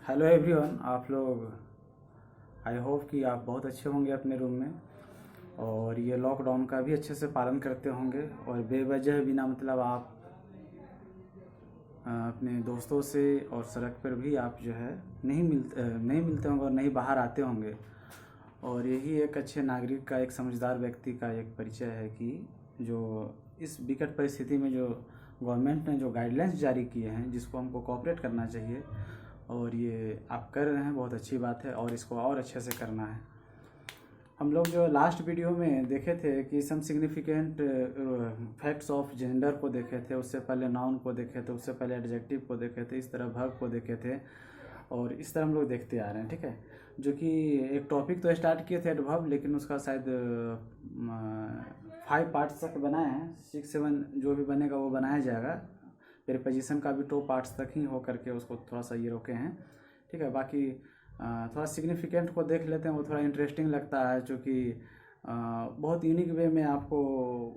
Hello everyone. आप लोग, I hope कि आप बहुत अच्छे होंगे अपने रूम में और ये लॉकडाउन का भी अच्छे से पालन करते होंगे और बेवजह बिना मतलब आप अपने दोस्तों से और सड़क पर भी आप जो है नहीं मिलते होंगे और नहीं बाहर आते होंगे। और यही एक अच्छे नागरिक का, एक समझदार व्यक्ति का एक परिचय है कि जो इस विकट परिस्थिति में जो गवर्नमेंट ने जो गाइडलाइंस जारी किए हैं, जिसको हमको कोऑपरेट करना चाहिए और ये आप कर रहे हैं, बहुत अच्छी बात है और इसको और अच्छे से करना है। हम लोग जो लास्ट वीडियो में देखे थे कि some significant facts of gender को देखे थे, उससे पहले नाउन को देखे थे, उससे पहले एडजेक्टिव को देखे थे, इस तरह वर्ब को देखे थे और इस तरह हम लोग देखते आ रहे हैं। ठीक है, जो कि एक टॉपिक तो स्टार्ट किए थे एडवर्ब, लेकिन उसका शायद 5 पार्ट्स तक बनाए हैं, 6-7 जो भी बनेगा वो बनाया जाएगा। प्रीपोजिशन का भी 2 पार्ट्स तक ही हो करके उसको थोड़ा सा ये रोके हैं। ठीक है, बाकी थोड़ा सिग्निफिकेंट को देख लेते हैं, वो थोड़ा इंटरेस्टिंग लगता है, जो कि बहुत यूनिक वे में आपको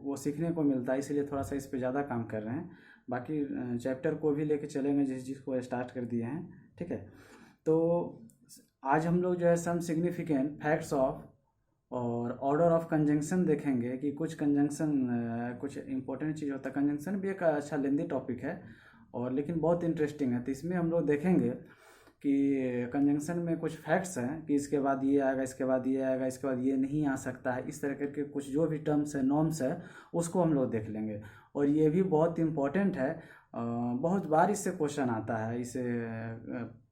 वो सीखने को मिलता है, इसीलिए थोड़ा सा इस पे ज़्यादा काम कर रहे हैं। बाकी चैप्टर को भी लेके चलेंगे जिस जिसको स्टार्ट कर दिए हैं। ठीक है, तो आज हम लोग जो है सम सिग्निफिकेंट फैक्ट्स ऑफ और ऑर्डर ऑफ कंजंक्शन देखेंगे कि कुछ कंजंक्शन कुछ इंपॉर्टेंट चीज़ होता है। कंजंक्शन भी एक अच्छा लेंदी टॉपिक है और लेकिन बहुत इंटरेस्टिंग है, तो इसमें हम लोग देखेंगे कि कंजंक्शन में कुछ फैक्ट्स हैं कि इसके बाद ये आएगा, इसके बाद ये आएगा, इसके बाद ये नहीं आ सकता है, इस तरह करके कुछ जो भी टर्म्स है, नॉर्म्स है, उसको हम लोग देख लेंगे। और ये भी बहुत इम्पोर्टेंट है, बहुत बार इससे क्वेश्चन आता है, इसे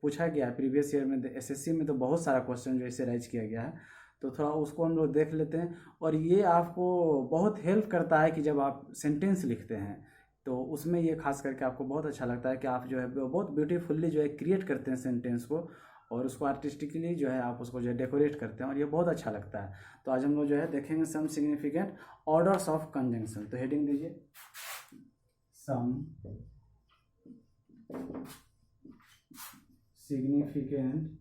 पूछा गया है प्रीवियस ईयर में, एसएससी में तो बहुत सारा क्वेश्चन जो इसे राइज किया गया है, तो थोड़ा उसको हम लोग देख लेते हैं। और ये आपको बहुत हेल्प करता है कि जब आप सेंटेंस लिखते हैं तो उसमें ये खास करके आपको बहुत अच्छा लगता है कि आप जो है बहुत ब्यूटीफुल्ली जो है क्रिएट करते हैं सेंटेंस को और उसको आर्टिस्टिकली जो है आप उसको जो है डेकोरेट करते हैं और ये बहुत अच्छा लगता है। तो आज हम लोग जो है देखेंगे some significant orders of conjunction. तो हेडिंग दीजिए, some significant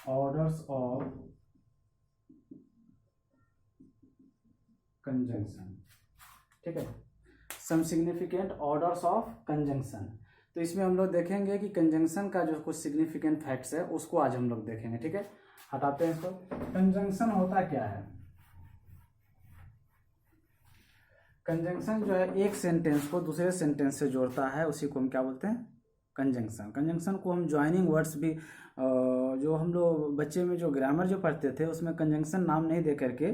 orders of conjunction. ठीक है, some significant orders of conjunction. तो इसमें हम लोग देखेंगे कि कंजंक्शन का जो कुछ सिग्निफिकेंट फैक्ट्स है उसको आज हम लोग देखेंगे। ठीक है, हटाते हैं इसको। कंजंक्शन होता क्या है? कंजंक्शन जो है एक सेंटेंस को दूसरे सेंटेंस से जोड़ता है, उसी को हम क्या बोलते हैं? कंजंक्शन। कंजंक्शन को हम ज्वाइनिंग वर्ड्स भी, जो हम लोग बच्चे में जो ग्रामर जो पढ़ते थे उसमें कंजंक्शन नाम नहीं दे करके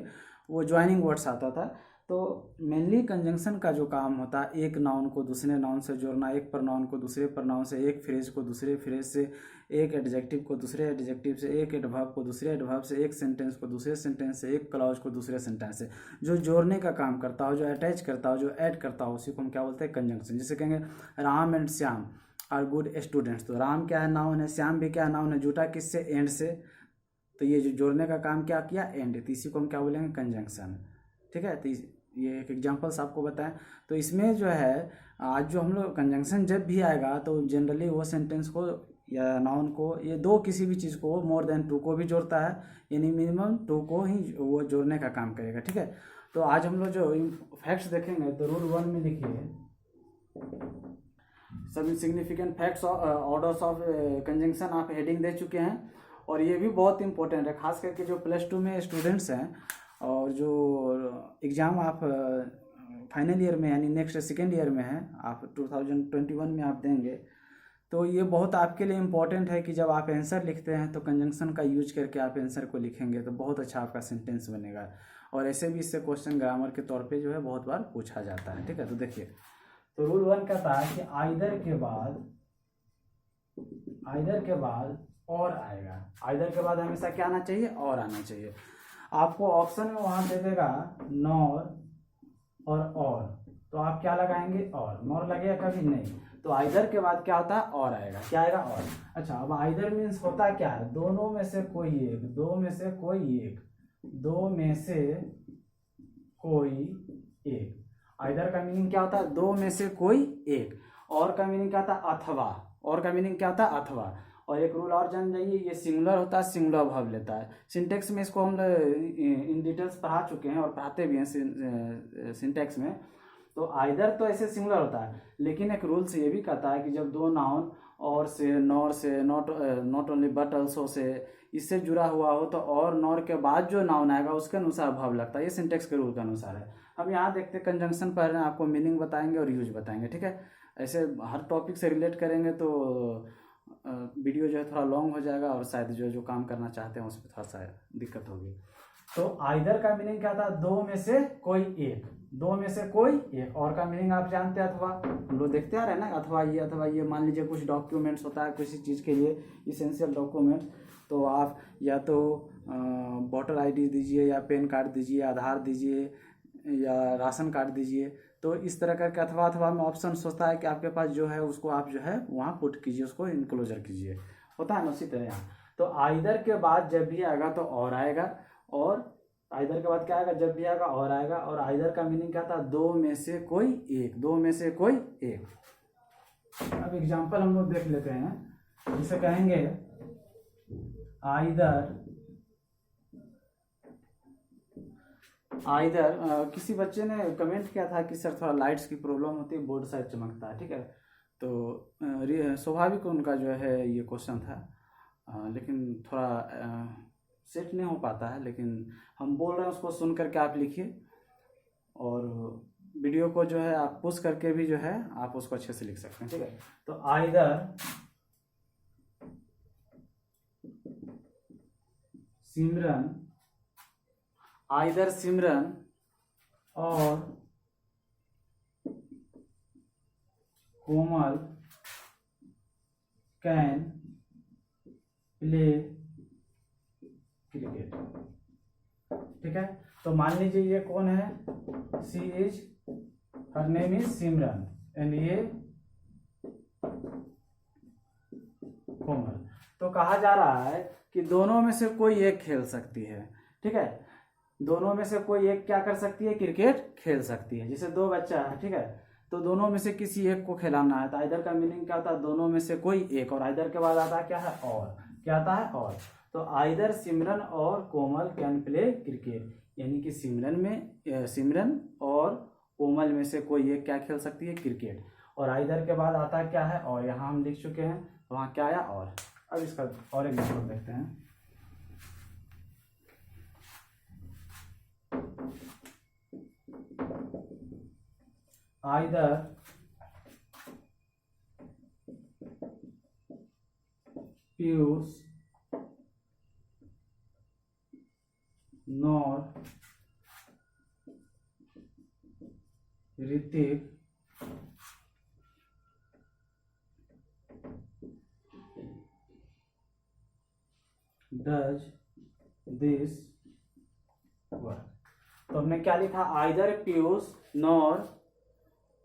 वो ज्वाइनिंग वर्ड्स आता था। तो मेनली कंजंक्शन का जो काम होता है, एक नाउन को दूसरे नाउन से जोड़ना, एक प्रोनाउन को दूसरे प्रोनाउन से, एक फ्रेज को दूसरे फ्रेज से, एक एडजेक्टिव को दूसरे एडजेक्टिव से, एक एडवर्ब को दूसरे एडवर्ब से, एक सेंटेंस को दूसरे सेंटेंस से, एक क्लॉज को दूसरे सेंटेंस से, जो जोड़ने का काम करता हो, जो अटैच करता हो, जो ऐड करता हो, उसी को हम क्या बोलते हैं? कंजंक्शन। जैसे कहेंगे Ram and Shyam are good students, तो राम क्या है? नाउन है। श्याम भी क्या है? नाउन है। जुटा किससे? एंड से। तो ये जो जोड़ने का काम क्या किया? एंड। तो इसी को हम क्या बोलेंगे? कंजंक्शन। ठीक है, तो ये एक एग्जांपल्स आपको बताएं। तो इसमें जो है आज जो हम लोग कंजंक्शन जब भी आएगा तो जनरली वो सेंटेंस को या नाउन को, ये दो किसी भी चीज़ को, मोर देन 2 को भी जोड़ता है, यानी मिनिमम 2 को ही वो जोड़ने का काम करेगा। ठीक है, तो आज हम लोग जो फैक्ट्स देखेंगे तो रूल 1 में लिखिए सब significant facts orders of conjunction. आप हेडिंग दे चुके हैं और ये भी बहुत इंपॉर्टेंट है, खास करके जो +2 में स्टूडेंट्स हैं और जो एग्ज़ाम आप फाइनल ईयर में यानी नेक्स्ट सेकेंड ईयर में हैं, आप 2021 में आप देंगे, तो ये बहुत आपके लिए इम्पॉर्टेंट है कि जब आप आंसर लिखते हैं तो कंजंक्शन का यूज करके आप आंसर को लिखेंगे तो बहुत अच्छा आपका सेंटेंस बनेगा। और ऐसे भी इससे क्वेश्चन ग्रामर के तौर पे जो है बहुत बार पूछा जाता है। ठीक है, तो देखिए, तो रूल 1 कहता है कि आइदर के बाद और आएगा। आइदर के बाद हमेशा क्या आना चाहिए? और आना चाहिए। आपको ऑप्शन में वहां दे देगा नॉर और, तो आप क्या लगाएंगे? और। नॉर लगेगा कभी नहीं, तो आइदर के बाद क्या होता है? और आएगा। क्या आएगा? और। अच्छा, अब आइदर मीन्स होता क्या है? दोनों में से कोई एक, दो में से कोई एक, दो में से कोई एक। आइदर का मीनिंग क्या होता है? दो में से कोई एक। और का मीनिंग क्या होता है? अथवा। और का मीनिंग क्या होता है? अथवा। और एक रूल और जान जाइए, ये सिंगुलर होता है, सिंगुलर वर्ब लेता है। सिंटेक्स में इसको हम इन डिटेल्स पढ़ा चुके हैं और पढ़ाते भी हैं सिंटेक्स में। तो आइदर तो ऐसे सिमिलर होता है, लेकिन एक रूल्स ये भी कहता है कि जब दो नाउन और से, नॉर से, not only but also say, इससे जुड़ा हुआ हो तो और नॉर के बाद जो नाउन आएगा उसके अनुसार भाव लगता है। ये सिंटेक्स के रूल के अनुसार है। हम यहाँ देखते हैं कंजंक्शन पढ़ रहे हैं, आपको मीनिंग बताएंगे और यूज बताएंगे, ठीक है। ऐसे हर टॉपिक से रिलेट करेंगे तो वीडियो जो है थोड़ा लॉन्ग हो जाएगा और शायद जो काम करना चाहते हैं उसमें थोड़ा सा दिक्कत होगी। तो आइदर का मीनिंग क्या था, दो में से कोई एक, दो में से कोई एक। और का मीनिंग आप जानते हैं, अथवा, हम लोग देखते आ रहे हैं ना, अथवा ये मान लीजिए कुछ डॉक्यूमेंट्स होता है किसी चीज़ के लिए, इसेंशियल डॉक्यूमेंट्स, तो आप या तो वोटर आईडी दीजिए, या पैन कार्ड दीजिए, आधार दीजिए, या राशन कार्ड दीजिए। तो इस तरह करके अथवा में ऑप्शन होता है कि आपके पास जो है उसको आप जो है वहाँ पुट कीजिए, उसको इनक्लोजर कीजिए, होता है ना उसी तरह यहाँ। तो आइदर के बाद जब भी आएगा तो और आएगा, और आइदर के बाद क्या आएगा, जब भी आएगा और आएगा। और आइदर का मीनिंग क्या था, दो में से कोई एक, दो में से कोई एक। अब एग्जांपल हम लोग देख लेते हैं, जिसे कहेंगे आइदर किसी बच्चे ने कमेंट किया था कि सर थोड़ा लाइट्स की प्रॉब्लम होती है, बोर्ड शायद चमकता है, ठीक है। तो स्वाभाविक उनका जो है ये क्वेश्चन था, लेकिन थोड़ा सेट नहीं हो पाता है, लेकिन हम बोल रहे हैं उसको सुन करके आप लिखिए, और वीडियो को जो है आप पुश करके भी जो है आप उसको अच्छे से लिख सकते हैं, ठीक है। तो आइदर सिमरन और कोमल कैन प्ले क्रिकेट, ठीक है। तो मान लीजिए ये कौन है, her name is Simran and ये कोमल। तो कहा जा रहा है कि दोनों में से कोई एक खेल सकती है, ठीक है। दोनों में से कोई एक क्या कर सकती है, क्रिकेट खेल सकती है। जैसे दो बच्चा है, ठीक है, तो दोनों में से किसी एक को खिलाना है, तो आइदर का मीनिंग क्या होता है, दोनों में से कोई एक, और आइदर के बाद आता है क्या है, और, क्या आता है, और। तो आइदर सिमरन और कोमल कैन प्ले क्रिकेट, यानी कि सिमरन और कोमल में से कोई एक क्या खेल सकती है, क्रिकेट। और आइदर के बाद आता है क्या है, और। यहाँ हम लिख चुके हैं, वहाँ क्या आया, और। अब इसका और एग्जाम्पल देखते हैं। Either Piyush nor Hrithik does this work. तो हमने क्या लिखा, either Piyush nor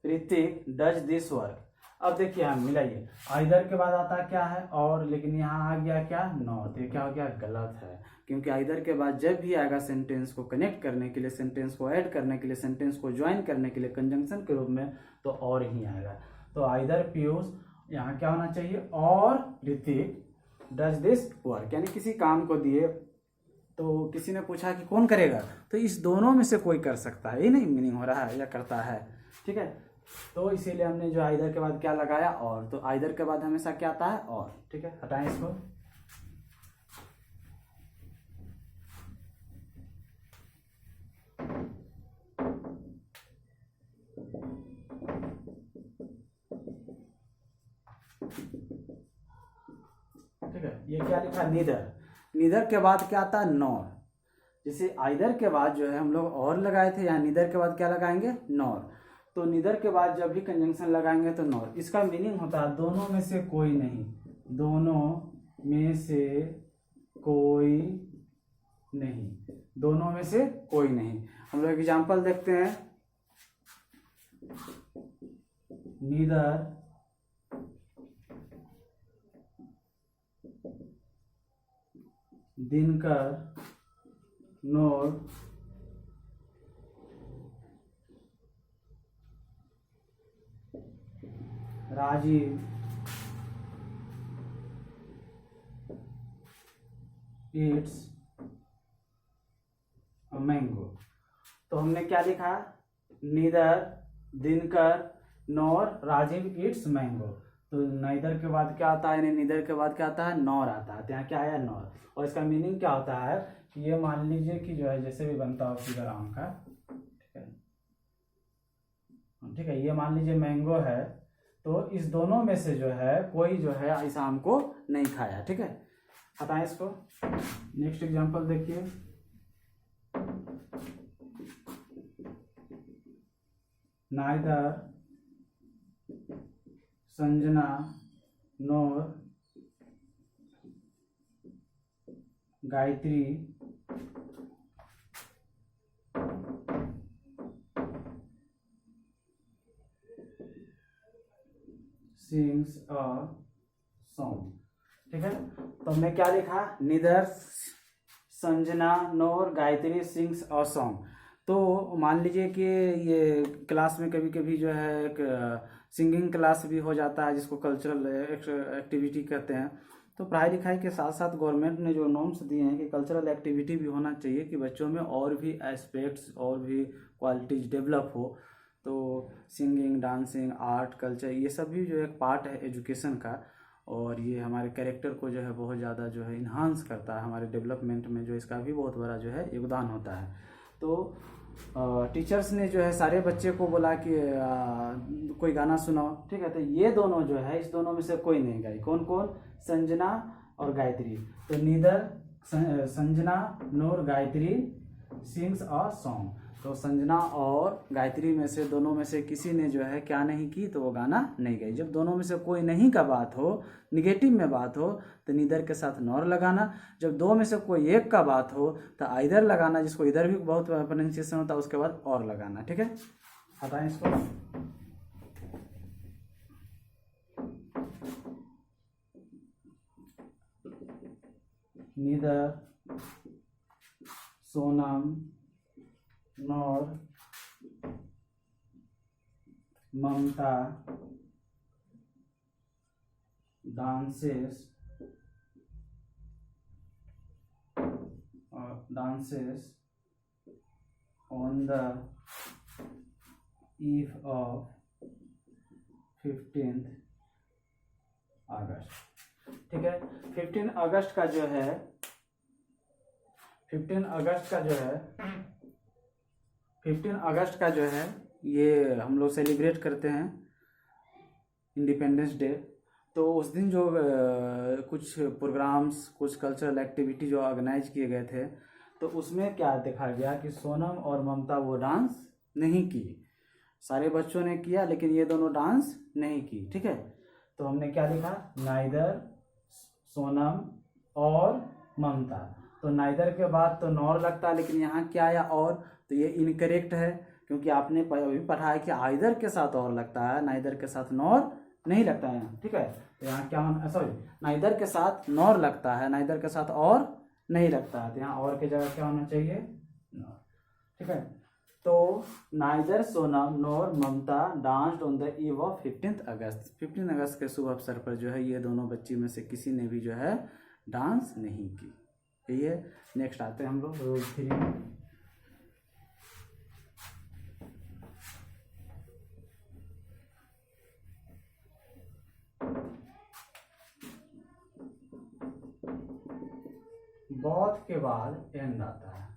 Hrithik does this work. अब देखिए हम मिलाइए, आइदर के बाद आता क्या है, और, लेकिन यहाँ आ गया क्या, नॉर। तो ये क्या हो गया, गलत है, क्योंकि आइदर के बाद जब भी आएगा सेंटेंस को कनेक्ट करने के लिए, सेंटेंस को ऐड करने के लिए, सेंटेंस को ज्वाइन करने के लिए कंजंक्शन के रूप में, तो और ही आएगा। तो आइदर पीयूष, यहाँ क्या होना चाहिए, और ऋतिक डज दिस वर्क, यानी किसी काम को दिए तो किसी ने पूछा कि कौन करेगा, तो इस दोनों में से कोई कर सकता है, ये नहीं मीनिंग हो रहा है, या करता है, ठीक है। तो इसीलिए हमने जो आइदर के बाद क्या लगाया, और। तो आइदर के बाद हमेशा क्या आता है, और, ठीक है। हटाएं इसको। ठीक है, ये क्या लिखा, नीदर के बाद क्या आता है, नॉर। जैसे आइदर के बाद जो है हम लोग और लगाए थे, यहाँ नीदर के बाद क्या लगाएंगे, नॉर। तो नीदर के बाद जब भी कंजंक्शन लगाएंगे तो नॉर। इसका मीनिंग होता है दोनों में से कोई नहीं, दोनों में से कोई नहीं, दोनों में से कोई नहीं। हम लोग एग्जाम्पल देखते हैं, neither Dinkar nor Rajeev it's a mango. तो हमने क्या लिखा, neither Dinkar nor Rajeev eats mango. तो नाइदर के बाद क्या आता है, यानी नीदर के बाद क्या आता है, नॉर आता है। तो यहाँ क्या आया, नॉर। और इसका मीनिंग क्या होता है कि ये मान लीजिए कि जो है जैसे भी बनता हो फिगर आम का, ठीक है, ये मान लीजिए मैंगो है, तो इस दोनों में से जो है कोई जो है इस आम को नहीं खाया। ठीक है, हटाएं इसको। नेक्स्ट एग्जांपल देखिए, neither Sanjana NOR Gayatri sings a song. ठीक है, तो हमने क्या लिखा, निदर संजना नोर गायत्री सिंग्स अ सॉन्ग। तो मान लीजिए कि ये क्लास में कभी कभी जो है एक सिंगिंग क्लास भी हो जाता है, जिसको कल्चरल एक्टिविटी कहते हैं। तो पढ़ाई लिखाई के साथ साथ गवर्नमेंट ने जो नॉर्म्स दिए हैं कि कल्चरल एक्टिविटी भी होना चाहिए, कि बच्चों में और भी एस्पेक्ट्स और भी क्वालिटीज डेवलप हो। तो सिंगिंग, डांसिंग, आर्ट, कल्चर, ये सब भी जो एक पार्ट है एजुकेशन का, और ये हमारे कैरेक्टर को जो है बहुत ज़्यादा जो है इन्हांस करता है, हमारे डेवलपमेंट में जो इसका भी बहुत बड़ा जो है योगदान होता है। तो टीचर्स ने जो है सारे बच्चे को बोला कि कोई गाना सुनाओ। ठीक है, तो ये दोनों जो है इस दोनों में से कोई नहीं गाई। कौन कौन, संजना और गायत्री। तो neither Sanjana NOR Gayatri sings a song. तो संजना और गायत्री में से दोनों में से किसी ने जो है क्या नहीं की, तो वो गाना नहीं गाई। जब दोनों में से कोई नहीं का बात हो, निगेटिव में बात हो, तो नीदर के साथ नॉर लगाना। जब दो में से कोई एक का बात हो तो आइदर लगाना, जिसको इधर भी बहुत प्रोनाउंसिएशन होता है, उसके बाद और लगाना। ठीक है, हटाएं इसको। Neither Sonam nor Mamta dances on the eve of 15th August. ठीक है, 15 अगस्त का जो है 15 अगस्त का जो है ये हम लोग सेलिब्रेट करते हैं इंडिपेंडेंस डे। तो उस दिन जो कुछ प्रोग्राम्स, कुछ कल्चरल एक्टिविटी जो ऑर्गेनाइज किए गए थे, तो उसमें क्या देखा गया कि सोनम और ममता वो डांस नहीं की। सारे बच्चों ने किया लेकिन ये दोनों डांस नहीं की। ठीक है, तो हमने क्या लिखा, नाइदर सोनम और ममता। तो नाइदर के बाद तो नॉर लगता है, लेकिन यहाँ क्या आया और, तो ये इनकरेक्ट है, क्योंकि आपने अभी पढ़ा है कि आइदर के साथ और लगता है, नाइदर के साथ नॉर नहीं लगता है यहाँ। ठीक है, तो यहाँ क्या होना, सॉरी, नाइदर के साथ नॉर लगता है, नाइदर के साथ और नहीं लगता है, तो यहाँ और की जगह क्या होना चाहिए, नॉर। ठीक है, तो neither Sonam nor Mamta danced on the eve of 15 August. 15 अगस्त के शुभ अवसर पर जो है ये दोनों बच्ची में से किसी ने भी जो है डांस नहीं की। यही है। नेक्स्ट आते हैं हम लोग रूल 3 में। बोथ के बाद एंड आता है।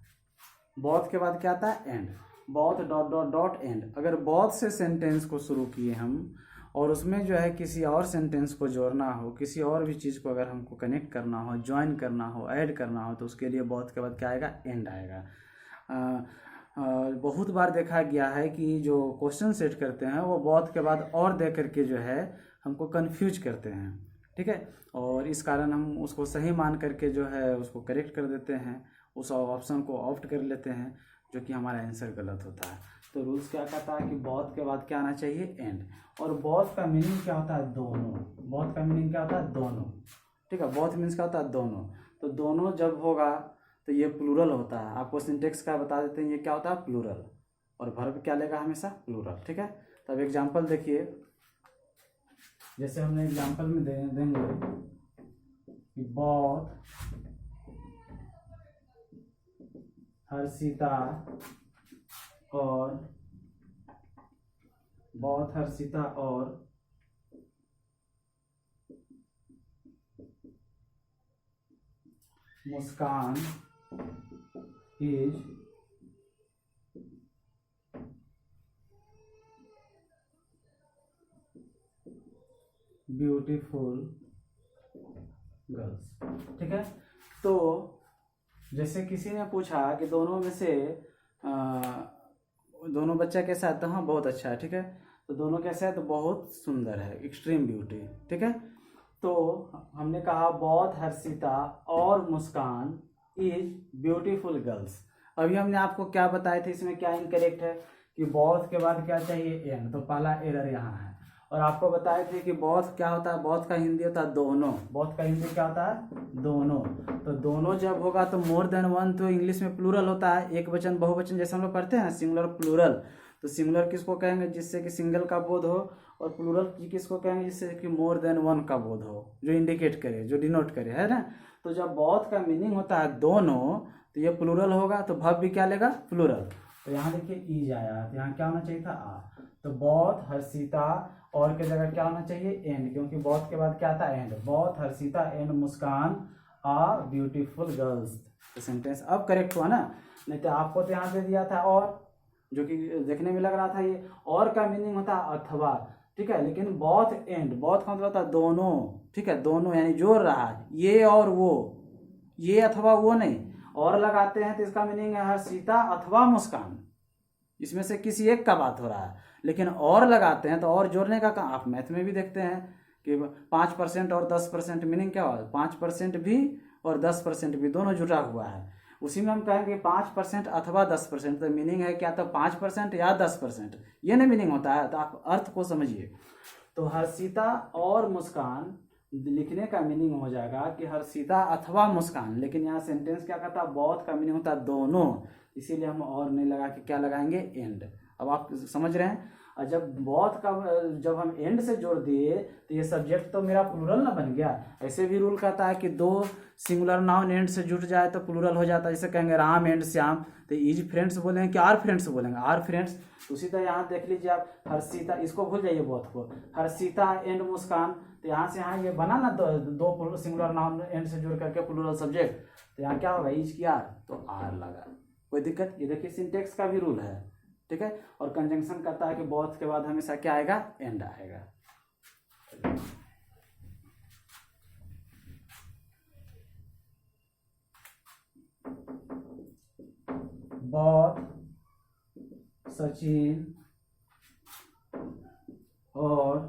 बोथ के बाद क्या आता है, and. Both dot dot dot and. अगर बोथ से सेंटेंस को शुरू किए हम और उसमें जो है किसी और सेंटेंस को जोड़ना हो, किसी और भी चीज़ को अगर हमको कनेक्ट करना हो, ज्वाइन करना हो, ऐड करना हो, तो उसके लिए बोथ के बाद क्या आएगा, एंड आएगा। बहुत बार देखा गया है कि जो क्वेश्चन सेट करते हैं वो बोथ के बाद और दे करके जो है हमको कंफ्यूज करते हैं। ठीक है, और इस कारण हम उसको सही मान करके जो है उसको करेक्ट कर देते हैं, उस ऑप्शन को ऑप्ट कर लेते हैं, जो कि हमारा आंसर गलत होता है। तो रूल्स क्या कहता है कि बोथ के बाद क्या आना चाहिए, एंड। और बोथ का मीनिंग क्या होता है, दोनों। बोथ का मीनिंग क्या होता है, दोनों। ठीक है, बोथ मीन्स क्या होता है, दोनों। तो दोनों जब होगा तो ये प्लूरल होता है। आपको सिंटेक्स का बता देते हैं, ये क्या होता है, प्लूरल। और वर्ब क्या लेगा, हमेशा प्लूरल। ठीक है, तब एग्जाम्पल देखिए, जैसे हमने एग्जाम्पल में देंगे कि बोथ हर्षिता और बहुत हर्षिता और मुस्कान इज ब्यूटीफुल गर्ल्स। ठीक है, तो जैसे किसी ने पूछा कि दोनों में से दोनों बच्चा कैसा है, तो हाँ बहुत अच्छा है। ठीक है, तो दोनों कैसा है, तो बहुत सुंदर है, एक्सट्रीम ब्यूटी। ठीक है, तो हमने कहा बहुत हर्षिता और मुस्कान इज ब्यूटीफुल गर्ल्स। अभी हमने आपको क्या बताए थे, इसमें क्या इनकरेक्ट है कि बहुत के बाद क्या चाहिए, एंड, तो पहला एरर यहाँ है। और आपको बताए थे कि बहुत क्या होता है, बहुत का हिंदी होता है दोनों, बहुत का हिंदी क्या होता है, दोनों। तो दोनों जब होगा तो मोर देन वन, तो इंग्लिश में प्लूरल होता है, एक वचन बहुवचन, जैसे हम लोग पढ़ते हैं सिंगुलर प्लूरल। तो सिंगुलर किसको कहेंगे, जिससे कि सिंगल का बोध हो, और प्लूरल किसको कहेंगे, जिससे कि मोर देन वन का बोध हो, जो इंडिकेट करे, जो डिनोट करे, है ना। तो जब बहुत का मीनिंग होता है दोनों, तो ये प्लूरल होगा, तो भव भी क्या लेगा, प्लूरल। तो यहाँ देखिए ईज आया, तो यहाँ क्या होना चाहिए था, आ। तो बहुत हर्षिता, और के जगह क्या होना चाहिए, एंड, क्योंकि बहुत के बाद क्या था, एंड। बहुत Harshita and Muskan are beautiful girls. तो सेंटेंस अब करेक्ट हुआ ना, नहीं तो आपको तो यहाँ दे दिया था और, जो कि देखने में लग रहा था ये और का मीनिंग होता है अथवा। ठीक है, लेकिन बहुत एंड, बहुत का मतलब होता है दोनों। ठीक है, दोनों यानी जोड़ रहा है, ये और वो, ये अथवा वो नहीं। और लगाते हैं तो इसका मीनिंग है हर्षिता अथवा मुस्कान, इसमें से किसी एक का बात हो रहा है। लेकिन और लगाते हैं तो और जोड़ने का काम, आप मैथ में भी देखते हैं कि 5% और 10% मीनिंग क्या हुआ, 5% भी और 10% भी, दोनों जुड़ा हुआ है। उसी में हम कहेंगे 5% अथवा 10%, तो मीनिंग है क्या, तो 5% या 10%, ये नहीं मीनिंग होता है। तो आप अर्थ को समझिए। तो हर्षिता और मुस्कान लिखने का मीनिंग हो जाएगा कि हर्षिता अथवा मुस्कान, लेकिन यहाँ सेंटेंस क्या कहता है, बहुत का मीनिंग होता है दोनों, इसीलिए हम और नहीं लगा के क्या लगाएंगे, एंड। अब आप समझ रहे हैं। और जब बहुत का, जब हम एंड से जोड़ दिए तो ये सब्जेक्ट तो मेरा प्लूरल ना बन गया। ऐसे भी रूल कहता है कि दो सिंगुलर नाउन एंड से जुट जाए तो प्लूरल हो जाता है। जैसे कहेंगे राम एंड श्याम, तो इज फ्रेंड्स बोलेंगे कि आर फ्रेंड्स बोलेंगे, आर फ्रेंड्स। उसी तरह यहाँ देख लीजिए आप, हर्षिता, इसको भूल जाइए बहुत को, हर्षिता एंड मुस्कान, तो यहाँ से यहाँ ये बना ना दो सिंगुलर नाउन एंड से जुड़ करके प्लूरल सब्जेक्ट, तो यहाँ क्या होगा, इज की आर, तो आर लगा, कोई दिक्कत। ये देखिए सिंटेक्स का भी रूल है। ठीक है, और कंजंक्शन कहता है कि बहुत के बाद हमेशा क्या आएगा, एंड आएगा। बहुत सचिन और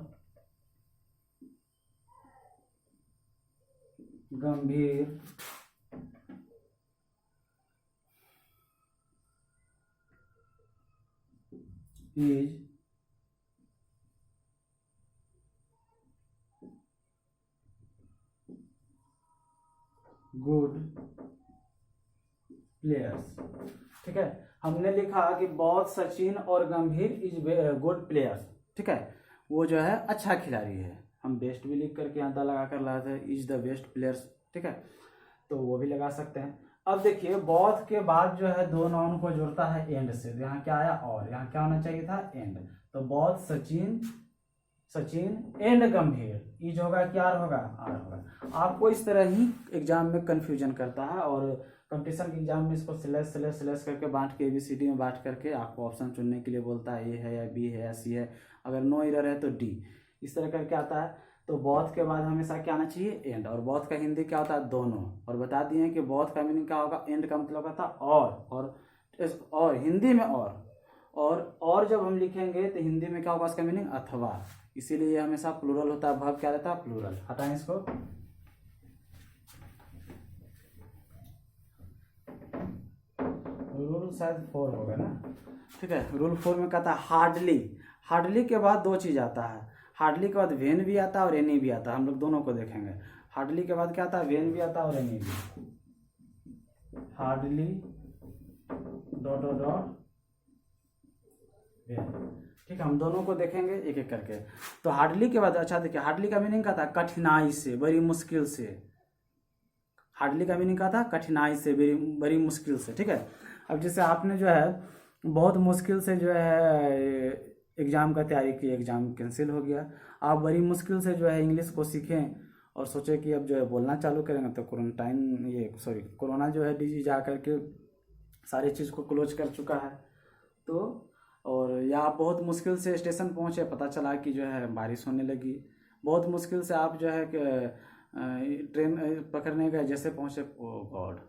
गंभीर इज गुड प्लेयर्स। ठीक है, हमने लिखा कि बहुत सचिन और गंभीर इज गुड प्लेयर्स। ठीक है, वो जो है अच्छा खिलाड़ी है। हम बेस्ट भी लिख करके यहाँ लगा कर लाते हैं, इज द बेस्ट प्लेयर्स। ठीक है, तो वो भी लगा सकते हैं। अब देखिए बहुत के बाद जो है दो नाउन को जोड़ता है एंड से, तो यहाँ क्या आया, और यहाँ क्या होना चाहिए था, एंड। तो बहुत सचिन, सचिन एंड गंभीर, इज होगा क्या, आर होगा, आर होगा। आपको इस तरह ही एग्जाम में कंफ्यूजन करता है, और कंपटीशन के एग्जाम में इसको स्लेस करके बांट के ABCD में बांट करके आपको ऑप्शन चुनने के लिए बोलता है, ए है या बी है या सी है, अगर नो एरर है तो डी, इस तरह करके आता है। तो बहुत के बाद हमेशा क्या आना चाहिए, एंड। और बहुत का हिंदी क्या होता है, दोनों। और बता दिए कि बहुत का मीनिंग क्या होगा, एंड का मतलब होता है और हिंदी में और जब हम लिखेंगे तो हिंदी में क्या होगा, उसका मीनिंग अथवा, इसीलिए ये हमेशा प्लूरल होता है। भाव क्या रहता है, प्लूरल। हटाएं इसको। रूल शायद 4 होगा ना। ठीक है, रूल 4 में कहता है हार्डली। हार्डली के बाद दो चीज आता है, हार्डली के बाद वेन भी आता है और एनी भी आता है। हम लोग दोनों को देखेंगे। हार्डली के बाद क्या आता है, वेन भी आता है और एनी भी। Hardly dot dot dot when. ठीक है, हम दोनों को देखेंगे एक एक करके। तो हार्डली के बाद, अच्छा देखिए, हार्डली का मीनिंग क्या था, कठिनाई से, बड़ी मुश्किल से। हार्डली का मीनिंग क्या था, कठिनाई से, बड़ी मुश्किल से। ठीक है, अब जैसे आपने जो है बहुत मुश्किल से जो है एग्ज़ाम का तैयारी की, एग्ज़ाम कैंसिल हो गया। आप बड़ी मुश्किल से जो है इंग्लिश को सीखें और सोचे कि अब जो है बोलना चालू करेंगे तो कोरोना जो है डिजीज जा करके सारी चीज़ को क्लोज कर चुका है। तो और या आप बहुत मुश्किल से स्टेशन पहुंचे, पता चला कि जो है बारिश होने लगी। बहुत मुश्किल से आप जो है कि ट्रेन पकड़ने गए, जैसे पहुंचे, ओ गॉड